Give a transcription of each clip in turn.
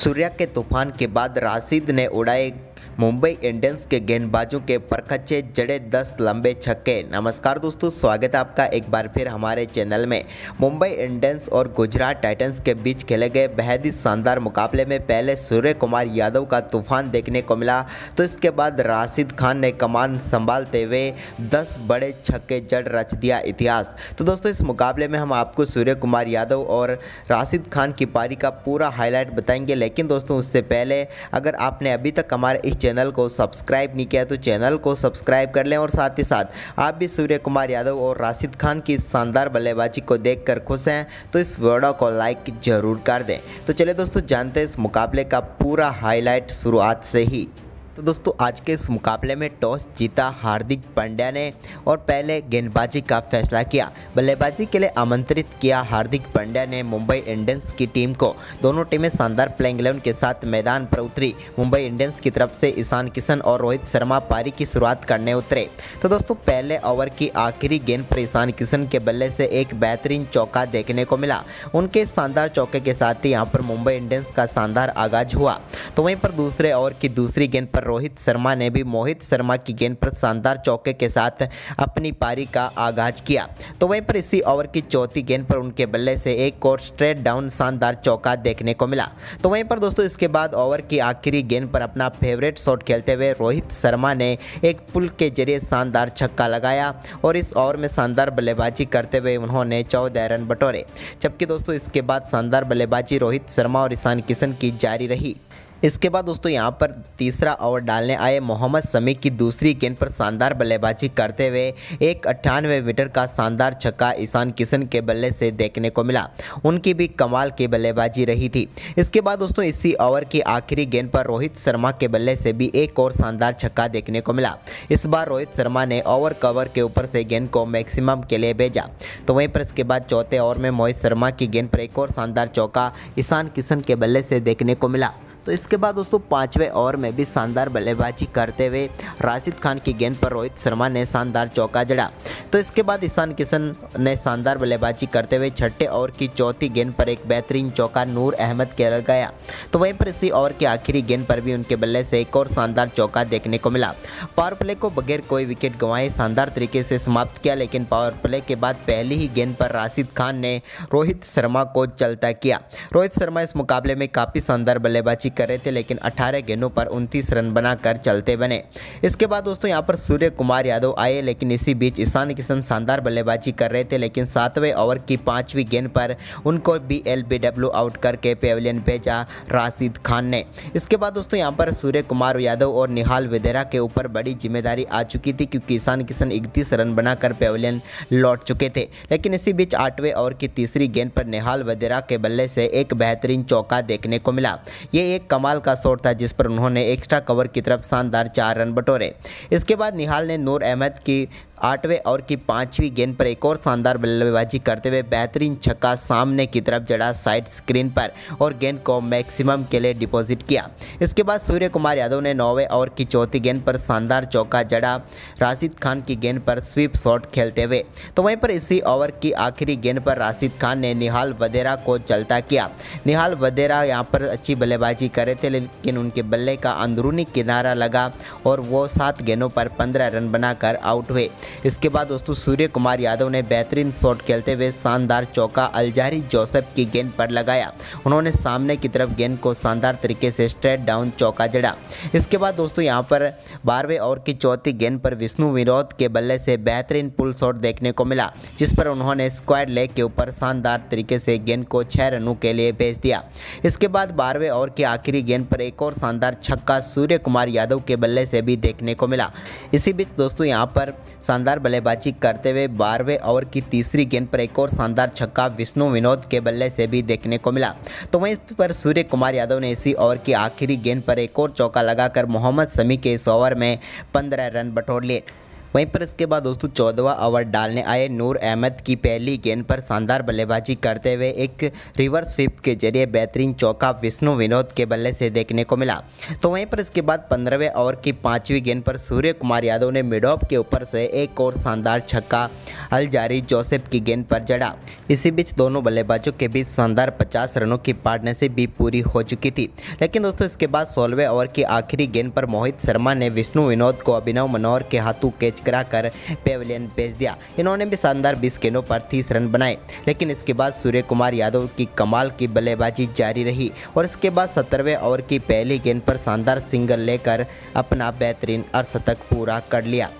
सूर्या के तूफान के बाद राशिद ने उड़ाए मुंबई इंडियंस के गेंदबाजों के परखच्चे, जड़े 10 लंबे छक्के। नमस्कार दोस्तों, स्वागत है आपका एक बार फिर हमारे चैनल में। मुंबई इंडियंस और गुजरात टाइटंस के बीच खेले गए बेहद ही शानदार मुकाबले में पहले सूर्य कुमार यादव का तूफान देखने को मिला, तो इसके बाद राशिद खान ने कमान संभालते हुए 10 बड़े छक्के जड़ रच दिया इतिहास। तो दोस्तों, इस मुकाबले में हम आपको सूर्य कुमार यादव और राशिद खान की पारी का पूरा हाईलाइट बताएंगे। लेकिन दोस्तों, उससे पहले अगर आपने अभी तक हमारे इस चैनल को सब्सक्राइब नहीं किया तो चैनल को सब्सक्राइब कर लें, और साथ ही साथ आप भी सूर्य कुमार यादव और राशिद खान की शानदार बल्लेबाजी को देखकर खुश हैं तो इस वीडियो को लाइक जरूर कर दें। तो चलिए दोस्तों, जानते हैं इस मुकाबले का पूरा हाईलाइट शुरुआत से ही। तो दोस्तों, आज के इस मुकाबले में टॉस जीता हार्दिक पांड्या ने और पहले गेंदबाजी का फैसला किया। बल्लेबाजी के लिए आमंत्रित किया हार्दिक पांड्या ने मुंबई इंडियंस की टीम को। दोनों टीमें शानदार प्लेइंग 11 के साथ मैदान पर उतरी। मुंबई इंडियंस की तरफ से ईशान किशन और रोहित शर्मा पारी की शुरुआत करने उतरे। तो दोस्तों, पहले ओवर की आखिरी गेंद पर ईशान किशन के बल्ले से एक बेहतरीन चौका देखने को मिला। उनके शानदार चौके के साथ ही यहाँ पर मुंबई इंडियंस का शानदार आगाज हुआ। तो वहीं पर दूसरे ओवर की दूसरी गेंद पर रोहित शर्मा ने भी मोहित शर्मा की गेंद पर शानदार चौके के साथ अपनी पारी का आगाज किया। तो वहीं पर इसी ओवर की चौथी गेंद पर उनके बल्ले से एक और स्ट्रेट डाउन शानदार चौका देखने को मिला। तो वहीं पर दोस्तों, इसके बाद ओवर की आखिरी गेंद पर अपना फेवरेट शॉट खेलते हुए रोहित शर्मा ने एक पुल के जरिए शानदार छक्का लगाया और इस ओवर में शानदार बल्लेबाजी करते हुए उन्होंने 14 रन बटोरे। जबकि दोस्तों, इसके बाद शानदार बल्लेबाजी रोहित शर्मा और ईशान किशन की जारी रही। इसके बाद दोस्तों, यहाँ पर तीसरा ओवर डालने आए मोहम्मद शमी की दूसरी गेंद पर शानदार बल्लेबाजी करते हुए एक 98 मीटर का शानदार छक्का ईशान किशन के बल्ले से देखने को मिला। उनकी भी कमाल की बल्लेबाजी रही थी। इसके बाद दोस्तों, इसी ओवर की आखिरी गेंद पर रोहित शर्मा के बल्ले से भी एक और शानदार छक्का देखने को मिला। इस बार रोहित शर्मा ने ओवर कवर के ऊपर से गेंद को मैक्सिमम के लिए भेजा। तो वहीं पर इसके बाद चौथे ओवर में मोहित शर्मा की गेंद पर एक और शानदार चौका ईशान किशन के बल्ले से देखने को मिला। तो इसके बाद दोस्तों, पांचवें ओवर में भी शानदार बल्लेबाजी करते हुए राशिद खान की गेंद पर रोहित शर्मा ने शानदार चौका जड़ा। तो इसके बाद ईशान किशन ने शानदार बल्लेबाजी करते हुए छठे ओवर की चौथी गेंद पर एक बेहतरीन चौका नूर अहमद के लगाया। तो वहीं पर इसी ओवर की आखिरी गेंद पर भी उनके बल्ले से एक और शानदार चौका देखने को मिला। पावर प्ले को बगैर कोई विकेट गंवाए शानदार तरीके से समाप्त किया। लेकिन पावर प्ले के बाद पहली ही गेंद पर राशिद खान ने रोहित शर्मा को चलता किया। रोहित शर्मा इस मुकाबले में काफ़ी शानदार बल्लेबाजी कर रहे थे, लेकिन 18 गेंदों पर 29 रन बनाकर चलते बने। इसके बाद दोस्तों, यहाँ पर सूर्य कुमार यादव आए, लेकिन इसी बीच ईशान किशन शानदार बल्लेबाजी कर रहे थे। लेकिन 7वें ओवर की 5वीं गेंद पर उनको भी LBW आउट करके पेविलियन भेजा राशिद खान ने। इसके बाद दोस्तों, यहाँ पर सूर्य कुमार यादव और निहाल वधेरा के ऊपर बड़ी जिम्मेदारी आ चुकी थी, क्योंकि ईशान किशन 31 रन बनाकर पेविलियन लौट चुके थे। लेकिन इसी बीच 8वें ओवर की तीसरी गेंद पर निहाल वधेरा के बल्ले से एक बेहतरीन चौका देखने को मिला। ये एक कमाल का शॉट था जिस पर उन्होंने एक्स्ट्रा कवर की तरफ शानदार 4 रन बटोरे। इसके बाद निहाल ने नूर अहमद की 8वें ओवर की 5वीं गेंद पर एक और शानदार बल्लेबाजी करते हुए बेहतरीन छक्का सामने की तरफ जड़ा साइड स्क्रीन पर और गेंद को मैक्सिमम के लिए डिपॉजिट किया। इसके बाद सूर्य कुमार यादव ने 9वें ओवर की चौथी गेंद पर शानदार चौका जड़ा राशिद खान की गेंद पर स्वीप शॉट खेलते हुए। तो वहीं पर इसी ओवर की आखिरी गेंद पर राशिद खान ने निहाल वधेरा को चलता किया। निहाल वधेरा यहाँ पर अच्छी बल्लेबाजी कर रहे थे, लेकिन उनके बल्ले का अंदरूनी किनारा लगा और वो 7 गेंदों पर 15 रन बनाकर आउट हुए। इसके बाद दोस्तों, सूर्य कुमार यादव ने बेहतरीन शॉट खेलते हुए शानदार चौका अलजारी जोसेफ की गेंद पर लगाया। उन्होंने सामने की तरफ गेंद को शानदार तरीके से स्ट्रेट डाउन चौका जड़ा। इसके बाद दोस्तों, यहाँ पर 12वें ओवर की चौथी गेंद पर विष्णु विनोद के बल्ले से बेहतरीन पुल शॉट देखने को मिला, जिस पर उन्होंने स्क्वायर लेग के ऊपर शानदार तरीके से गेंद को 6 रनों के लिए भेज दिया। इसके बाद 12वें ओवर की आखिरी गेंद पर एक और शानदार छक्का सूर्य कुमार यादव के बल्ले से भी देखने को मिला। इसी बीच दोस्तों, यहाँ पर शानदार बल्लेबाजी करते हुए 12वें ओवर की तीसरी गेंद पर एक और शानदार छक्का विष्णु विनोद के बल्ले से भी देखने को मिला। तो वहीं पर सूर्य कुमार यादव ने इसी ओवर की आखिरी गेंद पर एक और चौका लगाकर मोहम्मद शमी के इस ओवर में 15 रन बटोर लिए। वहीं पर इसके बाद दोस्तों 14वां ओवर डालने आए नूर अहमद की पहली गेंद पर शानदार बल्लेबाजी करते हुए एक रिवर्स स्वीप के जरिए बेहतरीन चौका विष्णु विनोद के बल्ले से देखने को मिला। तो वहीं पर इसके बाद 15वें ओवर की 5वीं गेंद पर सूर्य कुमार यादव ने मिड ऑफ के ऊपर से एक और शानदार छक्का अलजारी जोसेफ की गेंद पर जड़ा। इसी बीच दोनों बल्लेबाजों के बीच शानदार 50 रनों की पार्टनरशिप भी पूरी हो चुकी थी। लेकिन दोस्तों इसके बाद 16वें ओवर की आखिरी गेंद पर मोहित शर्मा ने विष्णु विनोद को अभिनव मनोहर के हाथों कैच कराकर पेविलियन भेज दिया। इन्होंने भी शानदार 20 गेंदों पर 30 रन बनाए। लेकिन इसके बाद सूर्य कुमार यादव की कमाल की बल्लेबाजी जारी रही और इसके बाद 17वें ओवर की पहली गेंद पर शानदार सिंगल लेकर अपना बेहतरीन अर्धशतक पूरा कर लिया।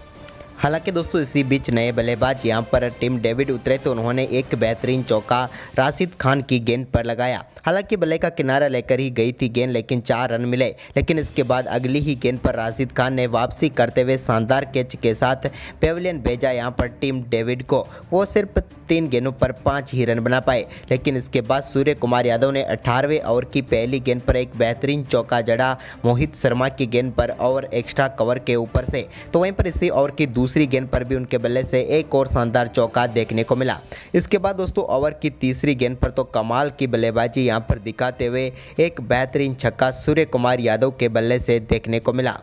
हालांकि दोस्तों इसी बीच नए बल्लेबाज यहां पर टिम डेविड उतरे तो उन्होंने एक बेहतरीन चौका राशिद खान की गेंद पर लगाया। हालांकि बल्ले का किनारा लेकर ही गई थी गेंद, लेकिन 4 रन मिले। लेकिन इसके बाद अगली ही गेंद पर राशिद खान ने वापसी करते हुए शानदार कैच के साथ पेविलियन भेजा यहां पर टिम डेविड को। वो सिर्फ 3 गेंदों पर 5 ही रन बना पाए। लेकिन इसके बाद सूर्य कुमार यादव ने 18वें ओवर की पहली गेंद पर एक बेहतरीन चौका जड़ा मोहित शर्मा की गेंद पर और एक्स्ट्रा कवर के ऊपर से। तो वहीं पर इसी ओवर की दूसरी गेंद पर भी उनके बल्ले से एक और शानदार चौका देखने को मिला। इसके बाद दोस्तों ओवर की तीसरी गेंद पर तो कमाल की बल्लेबाजी यहां पर दिखाते हुए एक बेहतरीन छक्का सूर्य कुमार यादव के बल्ले से देखने को मिला।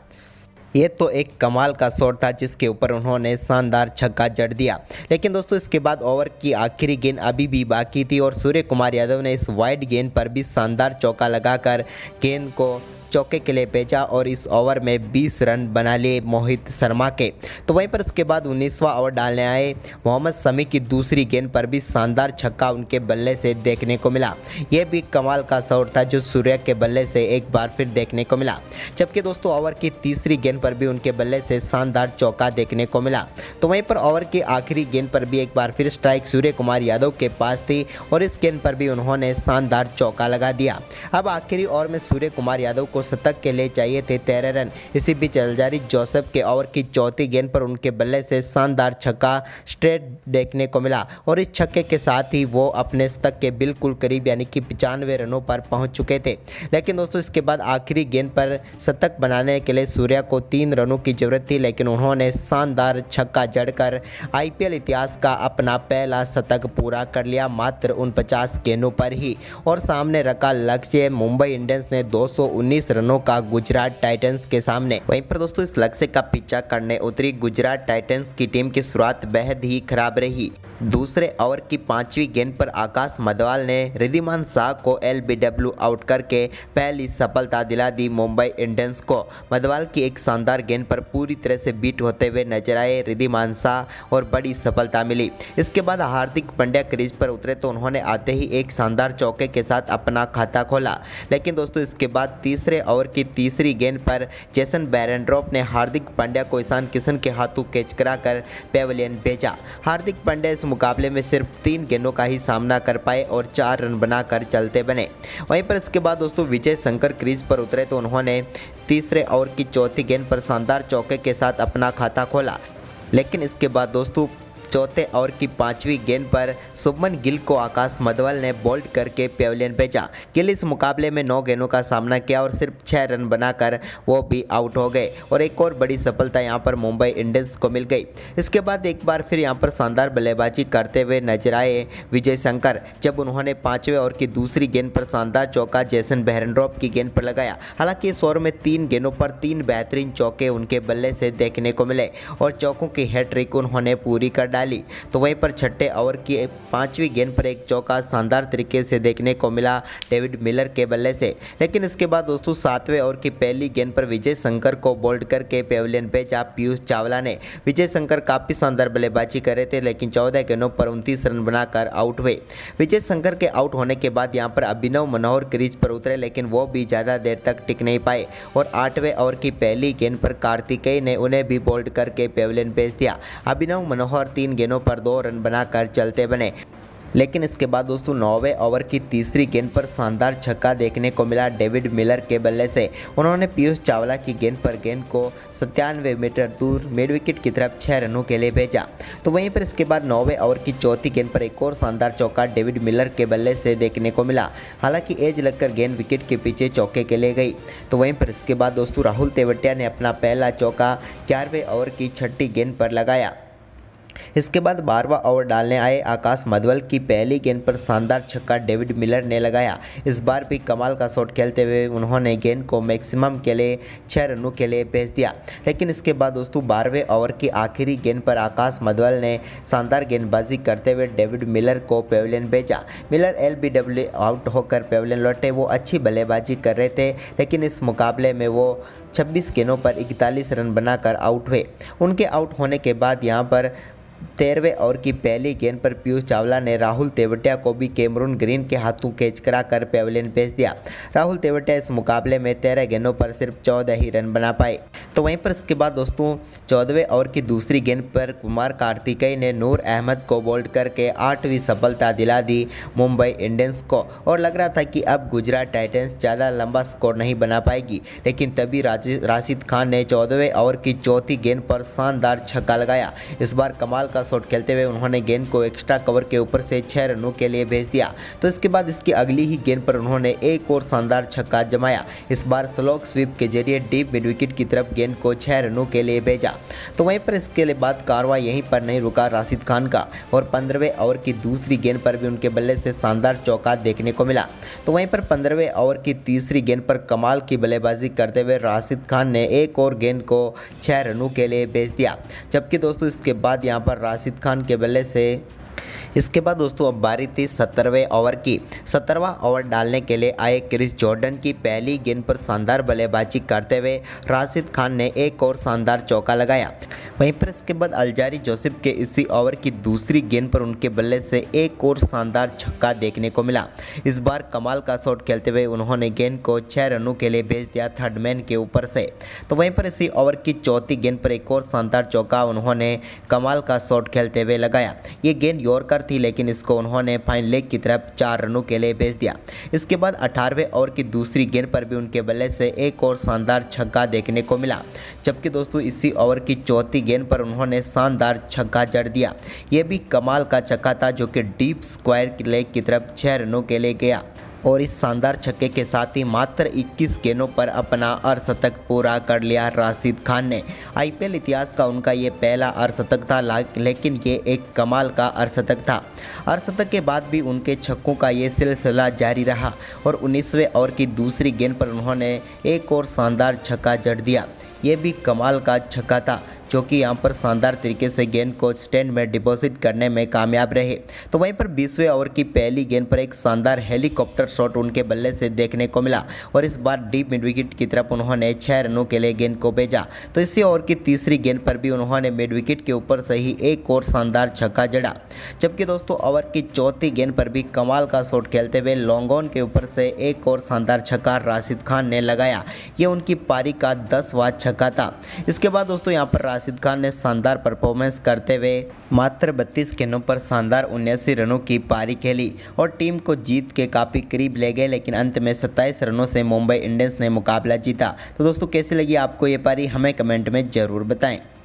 ये तो एक कमाल का शॉट था जिसके ऊपर उन्होंने शानदार छक्का जड़ दिया। लेकिन दोस्तों इसके बाद ओवर की आखिरी गेंद अभी भी बाकी थी और सूर्य कुमार यादव ने इस वाइड गेंद पर भी शानदार चौका लगाकर गेंद को चौके के लिए भेजा और इस ओवर में 20 रन बना लिए मोहित शर्मा के। तो वहीं पर इसके बाद 19वां ओवर डालने आए मोहम्मद शमी की दूसरी गेंद पर भी शानदार छक्का उनके बल्ले से देखने को मिला। यह भी कमाल का शॉट था जो सूर्य के बल्ले से एक बार फिर देखने को मिला। जबकि दोस्तों ओवर की तीसरी गेंद पर भी उनके बल्ले से शानदार चौका देखने को मिला। तो वहीं पर ओवर की आखिरी गेंद पर भी एक बार फिर स्ट्राइक सूर्य कुमार यादव के पास थी और इस गेंद पर भी उन्होंने शानदार चौका लगा दिया। अब आखिरी ओवर में सूर्य कुमार यादव को शतक के लिए चाहिए थे 13 रन। इसी बीच अलजारी जोसेफ के ओवर की चौथी गेंद पर उनके बल्ले से शानदार छक्का स्ट्रेट देखने को मिला और इस छक्के के साथ ही वो अपने शतक के बिल्कुल करीब यानी कि 95 रनों पर पहुंच चुके थे। लेकिन दोस्तों इसके बाद आखिरी गेंद पर शतक बनाने के लिए सूर्या को 3 रनों की जरूरत थी, लेकिन उन्होंने शानदार छक्का जड़कर आईपीएल इतिहास का अपना पहला शतक पूरा कर लिया मात्र 49 गेंदों पर ही। और सामने रखा लक्ष्य मुंबई इंडियंस ने 219 रनों का गुजरात टाइटंस के सामने। वहीं पर दोस्तों इस लक्ष्य का पीछा करने उतरी गुजरात टाइटंस की टीम की शुरुआत बेहद ही खराब रही। दूसरे ओवर की 5वीं गेंद पर आकाश मदवाल ने रिद्धिमान शाह को एलबीडब्ल्यू आउट करके पहली सफलता दिला दी मुंबई इंडियंस को। मदवाल की एक शानदार गेंद पर पूरी तरह से बीट होते हुए नजर आए रिद्धिमान शाह और बड़ी सफलता मिली। इसके बाद हार्दिक पांड्या क्रीज पर उतरे तो उन्होंने आते ही एक शानदार चौके के साथ अपना खाता खोला। लेकिन दोस्तों इसके बाद तीसरे ओवर की तीसरी गेंद पर जेसन बेरेंड्रॉप ने हार्दिक पांड्या को ईशान किशन के हाथों कैच कराकर पेविलियन भेजा। हार्दिक पांड्या इस मुकाबले में सिर्फ 3 गेंदों का ही सामना कर पाए और 4 रन बनाकर चलते बने। वहीं पर इसके बाद दोस्तों विजय शंकर क्रीज पर उतरे तो उन्होंने तीसरे ओवर की चौथी गेंद पर शानदार चौके के साथ अपना खाता खोला। लेकिन इसके बाद दोस्तों चौथे ओवर की 5वीं गेंद पर शुभमन गिल को आकाश मदवाल ने बोल्ड करके पेविलियन भेजा। गिल इस मुकाबले में 9 गेंदों का सामना किया और सिर्फ 6 रन बनाकर वो भी आउट हो गए और एक और बड़ी सफलता यहां पर मुंबई इंडियंस को मिल गई। इसके बाद एक बार फिर यहां पर शानदार बल्लेबाजी करते हुए नजर आए विजय शंकर, जब उन्होंने 5वें ओवर की दूसरी गेंद पर शानदार चौका जेसन बेरेंड्रॉप की गेंद पर लगाया। हालांकि इस ओवर में 3 गेंदों पर 3 बेहतरीन चौके उनके बल्ले से देखने को मिले और चौकों की हैट्रिक उन्होंने पूरी कर डाली। तो वहीं पर छठे ओवर की 5वीं गेंद पर एक चौका शानदार तरीके से देखने को मिला डेविड मिलर के बल्ले से। लेकिन इसके बाद दोस्तों 7वें ओवर की पहली गेंद पर विजय शंकर को बोल्ड करके पेविलियन भेजा पीयूष चावला ने। विजय शंकर काफ़ी शानदार बल्लेबाजी कर रहे थे, लेकिन 14 गेंदों पर 29 रन बनाकर आउट हुए। विजय शंकर के आउट होने के बाद यहां पर अभिनव मनोहर क्रीज पर उतरे, लेकिन वो भी ज़्यादा देर तक टिक नहीं पाए और 8वें ओवर की पहली गेंद पर कार्तिकेय ने उन्हें भी बोल्ड करके पेविलियन भेज दिया। अभिनव मनोहर 3 गेंदों पर 2 रन बनाकर चलते बने। लेकिन इसके बाद दोस्तों 9वें ओवर की तीसरी गेंद पर शानदार छक्का देखने को मिला डेविड मिलर के बल्ले से। उन्होंने पीयूष चावला की गेंद पर गेंद को 97 मीटर दूर मिड विकेट की तरफ 6 रनों के लिए भेजा। तो वहीं पर इसके बाद 9वें ओवर की चौथी गेंद पर एक और शानदार चौका डेविड मिलर के बल्ले से देखने को मिला। हालांकि एज लगकर गेंद विकेट के पीछे चौके के लिए गई। तो वहीं पर इसके बाद दोस्तों राहुल तेवतिया ने अपना पहला चौका 11वें ओवर की छठी गेंद पर लगाया। इसके बाद 12वां ओवर डालने आए आकाश मधवल की पहली गेंद पर शानदार छक्का डेविड मिलर ने लगाया। इस बार भी कमाल का शॉट खेलते हुए उन्होंने गेंद को मैक्सिमम के लिए 6 रनों के लिए भेज दिया। लेकिन इसके बाद दोस्तों 12वें ओवर की आखिरी गेंद पर आकाश मधवल ने शानदार गेंदबाजी करते हुए डेविड मिलर को पेविलियन भेजा। मिलर LBW आउट होकर पेविलियन लौटे। वो अच्छी बल्लेबाजी कर रहे थे, लेकिन इस मुकाबले में वो 26 गेंदों पर 41 रन बनाकर आउट हुए। उनके आउट होने के बाद यहाँ पर 13वें ओवर की पहली गेंद पर पीयूष चावला ने राहुल तेवतिया को भी कैमरून ग्रीन के हाथों कैच कराकर पेविलियन भेज दिया। राहुल तेवतिया इस मुकाबले में 13 गेंदों पर सिर्फ 14 ही रन बना पाए। तो वहीं पर इसके बाद दोस्तों 14वें ओवर की दूसरी गेंद पर कुमार कार्तिकेय ने नूर अहमद को बोल्ड करके 8वीं सफलता दिला दी मुंबई इंडियंस को। और लग रहा था कि अब गुजरात टाइटंस ज़्यादा लंबा स्कोर नहीं बना पाएगी, लेकिन तभी राशिद खान ने 14वें ओवर की चौथी गेंद पर शानदार छक्का लगाया। इस बार कमाल का शॉट खेलते हुए उन्होंने गेंद को एक्स्ट्रा कवर के ऊपर से 6 रनों के लिए भेज दिया। तो इसके बाद इसकी अगली ही गेंद पर उन्होंने एक और शानदार छक्का जमाया। इस बार स्लोक स्वीप के जरिए डीप मिड विकेट की तरफ गेंद को 6 रनों के लिए भेजा। तो वहीं पर इसके बाद कारवां यहीं पर नहीं रुका राशिद खान का, और 15वें ओवर की दूसरी गेंद पर भी उनके बल्ले से शानदार चौका देखने को मिला। तो वहीं पर 15वें ओवर की तीसरी गेंद पर कमाल की बल्लेबाजी करते हुए राशिद खान ने एक और गेंद को 6 रनों के लिए भेज दिया। जबकि दोस्तों इसके बाद यहाँ पर राशिद खान के बल्ले से इसके बाद दोस्तों अब बारी थी 17वें ओवर की। 17वां ओवर डालने के लिए आए क्रिस जॉर्डन की पहली गेंद पर शानदार बल्लेबाजी करते हुए राशिद खान ने एक और शानदार चौका लगाया। वहीं पर इसके बाद अल्जारी जोसेफ के इसी ओवर की दूसरी गेंद पर उनके बल्ले से एक और शानदार छक्का देखने को मिला। इस बार कमाल का शॉट खेलते हुए उन्होंने गेंद को 6 रनों के लिए भेज दिया थर्ड मैन के ऊपर से। तो वहीं पर इसी ओवर की चौथी गेंद पर एक और शानदार चौका उन्होंने कमाल का शॉट खेलते हुए लगाया। ये गेंद यॉर्कर थी, लेकिन इसको उन्होंने फाइन लेग की तरफ 4 रनों के लिए भेज दिया। इसके बाद 18वें ओवर की दूसरी गेंद पर भी उनके बल्ले से एक और शानदार छक्का देखने को मिला। जबकि दोस्तों इसी ओवर की चौथी गेंद पर उन्होंने शानदार छक्का जड़ दिया। ये भी कमाल का छक्का था, जो कि डीप स्क्वायर लेग की तरफ 6 रनों के लिए गया। और इस शानदार छक्के के साथ ही मात्र 21 गेंदों पर अपना अर्धशतक पूरा कर लिया राशिद खान ने। IPL इतिहास का उनका ये पहला अर्धशतक था, लेकिन ये एक कमाल का अर्धशतक था। अर्धशतक के बाद भी उनके छक्कों का ये सिलसिला जारी रहा, और 19वें ओवर की दूसरी गेंद पर उन्होंने एक और शानदार छक्का जड़ दिया। ये भी कमाल का छक्का था, जो कि यहाँ पर शानदार तरीके से गेंद को स्टैंड में डिपॉजिट करने में कामयाब रहे। तो वहीं पर 20वें ओवर की पहली गेंद पर एक शानदार हेलीकॉप्टर शॉट उनके बल्ले से देखने को मिला, और इस बार डीप मिड विकेट की तरफ उन्होंने 6 रनों के लिए गेंद को भेजा। तो इसी ओवर की तीसरी गेंद पर भी उन्होंने मिड विकेट के ऊपर से ही एक और शानदार छक्का जड़ा। जबकि दोस्तों ओवर की चौथी गेंद पर भी कमाल का शॉट खेलते हुए लॉन्ग ऑन के ऊपर से एक और शानदार छक्का राशिद खान ने लगाया। ये उनकी पारी का 10वां छक्का था। इसके बाद दोस्तों यहाँ पर राशिद खान ने शानदार परफॉर्मेंस करते हुए मात्र 32 गेंदों पर शानदार 79 रनों की पारी खेली और टीम को जीत के काफ़ी करीब ले गए, लेकिन अंत में 27 रनों से मुंबई इंडियंस ने मुकाबला जीता। तो दोस्तों कैसी लगी आपको ये पारी, हमें कमेंट में ज़रूर बताएं।